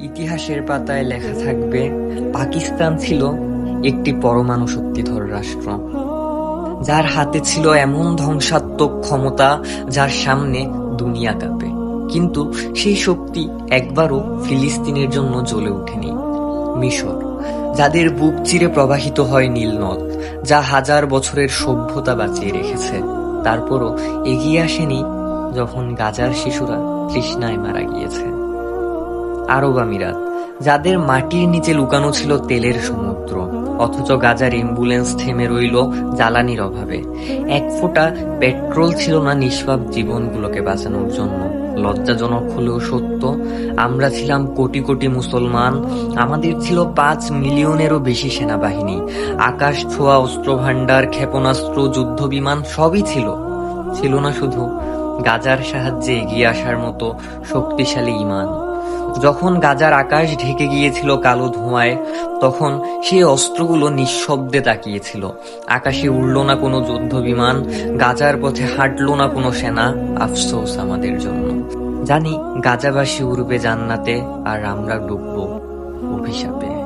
ইতিহাসের পাতায় লেখা থাকবে, পাকিস্তান ছিল একটি পরমাণু শক্তিধর রাষ্ট্র, যার হাতে ছিল এমন ধ্বংসাত্মক ক্ষমতা যার সামনে দুনিয়া কাঁপে। কিন্তু সেই শক্তি একবারও ফিলিস্তিনের জন্য জ্বলে ওঠেনি। মিশর, যাদের বুক চিরে প্রবাহিত হয় নীল নদ, যা হাজার বছরের সভ্যতা বাঁচিয়ে রেখেছে, তারপরও এগিয়ে আসেনি যখন গাজার শিশুরা তৃষ্ণায় মারা গিয়েছে। আরব আমিরাত, যাদের মাটির নিচে লুকানো ছিল তেলের সমুদ্র, অথচ গাজার অ্যাম্বুলেন্স থেমে রইল জ্বালানির অভাবে। এক ফোঁটা পেট্রোল ছিল না নিষ্পাপ জীবনগুলোকে বাঁচানোর জন্য। লজ্জাজনক হলেও সত্য, আমরা ছিলাম কোটি কোটি মুসলমান, আমাদের ছিল 5 মিলিয়নেরও বেশি সেনাবাহিনী, আকাশ ছোঁয়া অস্ত্রভান্ডার, ক্ষেপণাস্ত্র, যুদ্ধবিমান সবই ছিল। ছিল না শুধু গাজার সাহায্যে এগিয়ে আসার মতো শক্তিশালী ঈমান। যখন গাজার আকাশ ঢেকে গিয়েছিল কালো ধোঁয়ায়, তখন সেই অস্ত্রগুলো নিঃশব্দে তাকিয়েছিল। আকাশে উড়ল না কোনো যুদ্ধবিমান, গাজার পথে হাঁটল না কোনো সেনা। আফসোস আমাদের জন্য। জানি গাজাবাসী উড়বে জান্নাতে, আর আমরা ডুববো অভিশাপে।